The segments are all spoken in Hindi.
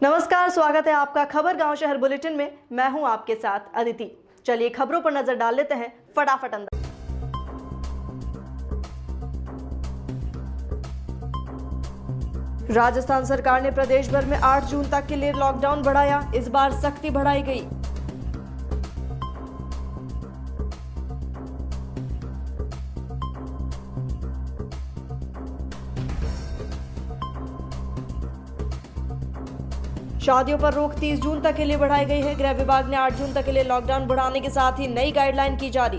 नमस्कार, स्वागत है आपका खबर गांव शहर बुलेटिन में। मैं हूं आपके साथ अदिति। चलिए खबरों पर नजर डाल लेते हैं फटाफट अंदर। राजस्थान सरकार ने प्रदेश भर में 8 जून तक के लिए लॉकडाउन बढ़ाया। इस बार सख्ती बढ़ाई गई। शादियों पर रोक 30 जून तक के लिए बढ़ाई गई है। गृह विभाग ने 8 जून तक के लिए लॉकडाउन बढ़ाने के साथ ही नई गाइडलाइन की जारी।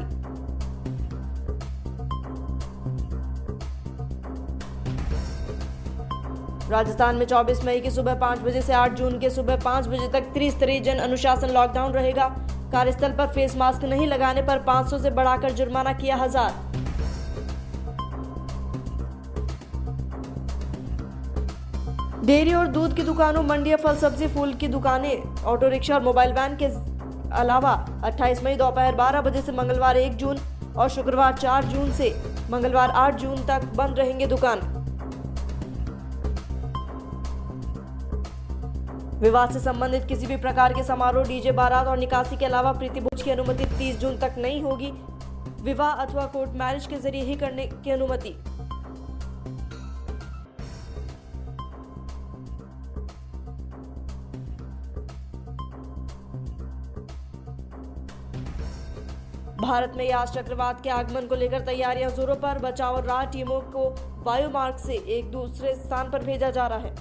राजस्थान में 24 मई की सुबह 5 बजे से 8 जून के सुबह 5 बजे तक त्रिस्तरीय जन अनुशासन लॉकडाउन रहेगा। कार्यस्थल पर फेस मास्क नहीं लगाने पर 500 से बढ़ाकर जुर्माना किया 1000। डेयरी और दूध की दुकानों, मंडियां, फल सब्जी, फूल की दुकानें, ऑटो रिक्शा और मोबाइल वैन के अलावा 28 मई दोपहर 12 बजे से मंगलवार 1 जून और शुक्रवार 4 जून से मंगलवार 8 जून तक बंद रहेंगे दुकान। विवाह से संबंधित किसी भी प्रकार के समारोह, डीजे, बारात और निकासी के अलावा प्रीतिभोज की अनुमति 30 जून तक नहीं होगी। विवाह अथवा कोर्ट मैरिज के जरिए ही करने की अनुमति। भारत में यास चक्रवात के आगमन को लेकर तैयारियां जोरों पर। बचाव और राहत टीमों को वायु मार्ग से एक दूसरे स्थान पर भेजा जा रहा है।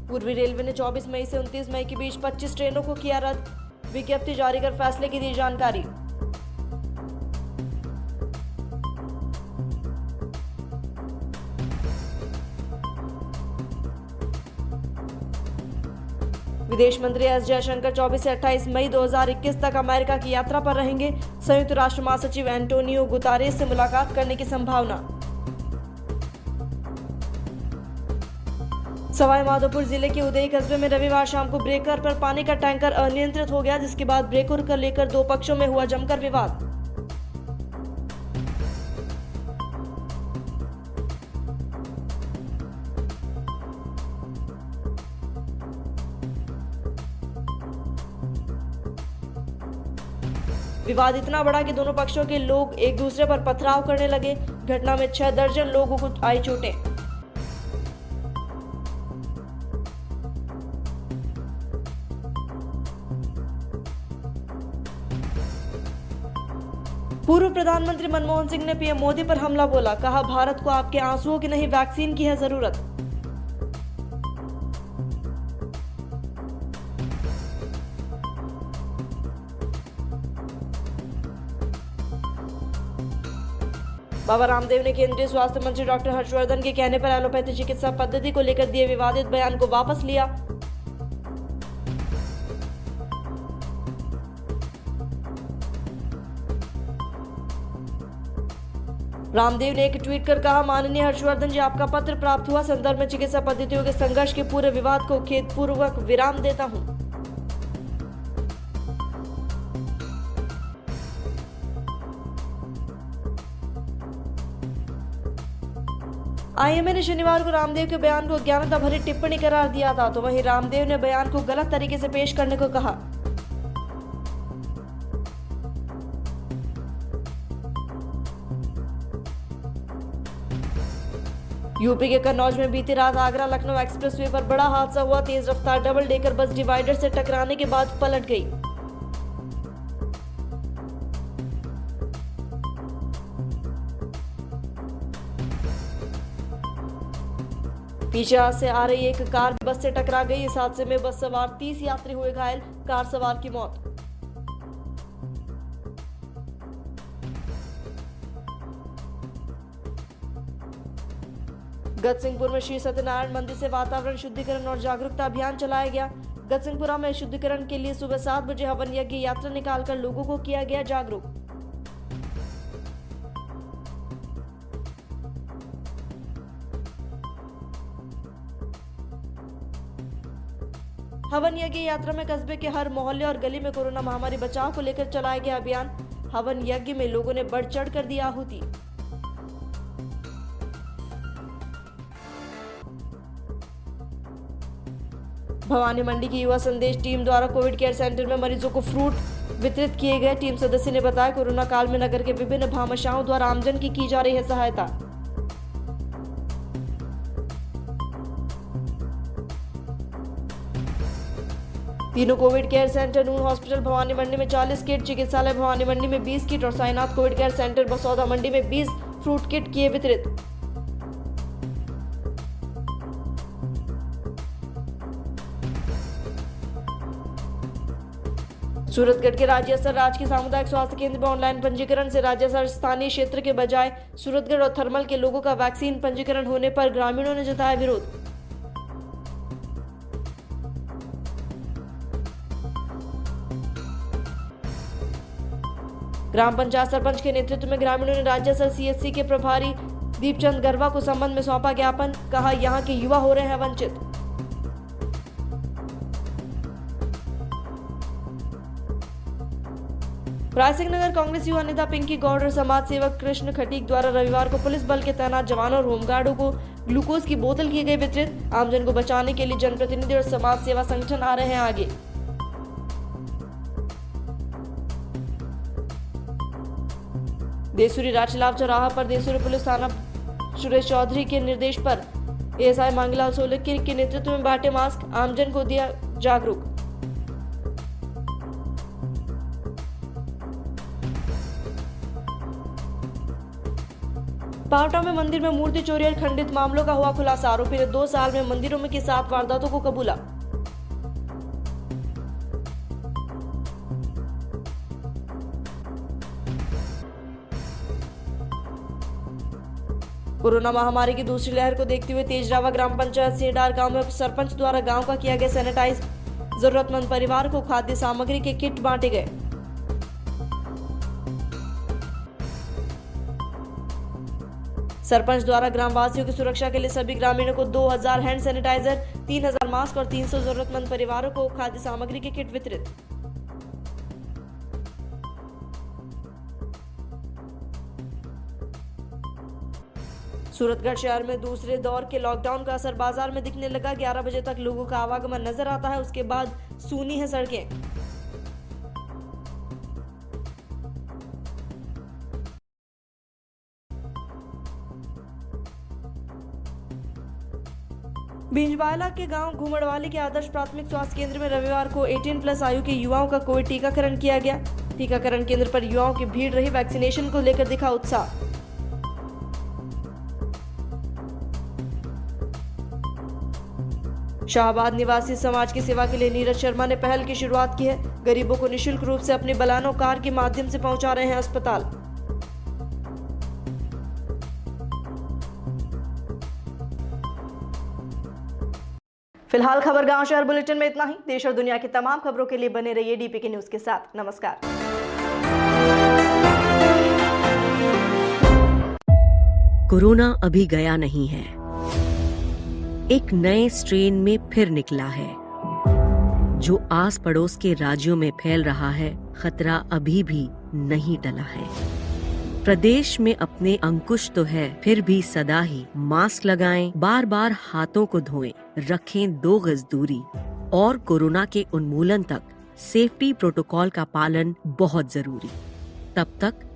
पूर्वी रेलवे ने 24 मई से 29 मई के बीच 25 ट्रेनों को किया रद्द। विज्ञप्ति जारी कर फैसले की दी जानकारी। विदेश मंत्री एस जयशंकर 24 से 28 मई 2021 तक अमेरिका की यात्रा पर रहेंगे। संयुक्त राष्ट्र महासचिव एंटोनियो गुतारेस से मुलाकात करने की संभावना। सवाई माधोपुर जिले के उदयी कस्बे में रविवार शाम को ब्रेकर पर पानी का टैंकर अनियंत्रित हो गया, जिसके बाद ब्रेकर को लेकर दो पक्षों में हुआ जमकर विवाद। विवाद इतना बड़ा कि दोनों पक्षों के लोग एक दूसरे पर पथराव करने लगे। घटना में 6 दर्जन लोगों को आई चोटें। पूर्व प्रधानमंत्री मनमोहन सिंह ने पीएम मोदी पर हमला बोला। कहा, भारत को आपके आंसुओं की नहीं, वैक्सीन की है जरूरत। बाबा रामदेव ने केंद्रीय स्वास्थ्य मंत्री डॉक्टर हर्षवर्धन के कहने पर एलोपैथी चिकित्सा पद्धति को लेकर दिए विवादित बयान को वापस लिया। रामदेव ने एक ट्वीट कर कहा, माननीय हर्षवर्धन जी, आपका पत्र प्राप्त हुआ संदर्भ में चिकित्सा पद्धतियों के संघर्ष के पूरे विवाद को खेदपूर्वक विराम देता हूं। आईएमए ने शनिवार को रामदेव के बयान को अज्ञानता भरी टिप्पणी करार दिया था, तो वहीं रामदेव ने बयान को गलत तरीके से पेश करने को कहा। यूपी के कन्नौज में बीती रात आगरा लखनऊ एक्सप्रेसवे पर बड़ा हादसा हुआ। तेज रफ्तार डबल डेकर बस डिवाइडर से टकराने के बाद पलट गई। पीछे से आ रही एक कार बस से टकरा गई। इस हादसे में बस सवार 30 यात्री हुए घायल, कार सवार की मौत। गतसिंहपुर में श्री सत्यनारायण मंदिर से वातावरण शुद्धिकरण और जागरूकता अभियान चलाया गया। गतसिंहपुरा में शुद्धिकरण के लिए सुबह 7 बजे हवन यज्ञ यात्रा निकालकर लोगों को किया गया जागरूक। हवन यज्ञ यात्रा में कस्बे के हर मोहल्ले और गली में कोरोना महामारी बचाव को लेकर चलाया गया अभियान। हवन यज्ञ में लोगों ने बढ़ चढ़ कर दी आहुति। भवानी मंडी की युवा संदेश टीम द्वारा कोविड केयर सेंटर में मरीजों को फ्रूट वितरित किए गए। टीम सदस्य ने बताया कोरोना काल में नगर के विभिन्न भामाशाहों द्वारा आमजन की जा रही है सहायता। तीनों कोविड केयर सेंटर नूर हॉस्पिटल भवानी मंडी में 40 किट, चिकित्सालय भवानी मंडी में 20 किट और Sainath Covid care centre Basoda मंडी में 20 फ्रूट किट किए वितरित। सूरतगढ़ के राज्य स्तर राजकीय सामुदायिक स्वास्थ्य केंद्र में ऑनलाइन पंजीकरण से राज्य स्तर स्थानीय क्षेत्र के बजाय सूरतगढ़ और थर्मल के लोगों का वैक्सीन पंजीकरण होने पर ग्रामीणों ने जताया विरोध। ग्राम पंचायत सरपंच के नेतृत्व में ग्रामीणों ने राज्य स्तर सीएचसी के प्रभारी दीपचंद गरवा को संबंध में सौंपा ज्ञापन। कहा यहां के युवा हो रहे हैं वंचित। रायसिंह नगर कांग्रेस युवा नेता पिंकी गौड़ और समाज सेवक कृष्ण खटीक द्वारा रविवार को पुलिस बल के तैनात जवानों और होमगार्डों को ग्लूकोज की बोतल की गई वितरित। आमजन को बचाने के लिए जनप्रतिनिधि और समाज सेवा संगठन आ रहे हैं आगे। देसूरी राजलाव चौराहा पर देसूरी पुलिस थाना सुरेश चौधरी के निर्देश पर एएसआई मांगीलाल सोलंकी के नेतृत्व में बांटे मास्क, आमजन को दिया जागरूक। पावटा में मंदिर में मूर्ति चोरी और खंडित मामलों का हुआ खुलासा। आरोपी ने 2 साल में मंदिरों में की 7 वारदातों को कबूला। कोरोना महामारी की दूसरी लहर को देखते हुए तेजरावा ग्राम पंचायत सेडार गांव में सरपंच द्वारा गांव का किया गया सैनिटाइज। जरूरतमंद परिवार को खाद्य सामग्री के किट बांटे गए। सरपंच द्वारा ग्रामवासियों की सुरक्षा के लिए सभी ग्रामीणों को 2000 हैंड सैनिटाइजर, 3000 मास्क और 300 जरूरतमंद परिवारों को खाद्य सामग्री के किट वितरित। सूरतगढ़ शहर में दूसरे दौर के लॉकडाउन का असर बाजार में दिखने लगा। 11 बजे तक लोगों का आवागमन नजर आता है, उसके बाद सूनी है सड़कें। बींजवाला के गांव घुमड़वाली के आदर्श प्राथमिक स्वास्थ्य केंद्र में रविवार को 18+ आयु के युवाओं का कोविड टीकाकरण किया गया। टीकाकरण केंद्र पर युवाओं की भीड़ रही। वैक्सीनेशन को लेकर दिखा उत्साह। शाहबाद निवासी समाज की सेवा के लिए नीरज शर्मा ने पहल की शुरुआत की है। गरीबों को निःशुल्क रूप से अपनी बलानो कार के माध्यम से पहुंचा रहे हैं अस्पताल। फिलहाल खबर गांव शहर बुलेटिन में इतना ही। देश और दुनिया की तमाम खबरों के लिए बने रहिए डीपीके न्यूज के साथ। नमस्कार। कोरोना अभी गया नहीं है, एक नए स्ट्रेन में फिर निकला है जो आस पड़ोस के राज्यों में फैल रहा है। खतरा अभी भी नहीं टला है। प्रदेश में अपने अंकुश तो है, फिर भी सदा ही मास्क लगाएं, बार बार हाथों को धोएं, रखें 2 गज दूरी और कोरोना के उन्मूलन तक सेफ्टी प्रोटोकॉल का पालन बहुत जरूरी। तब तक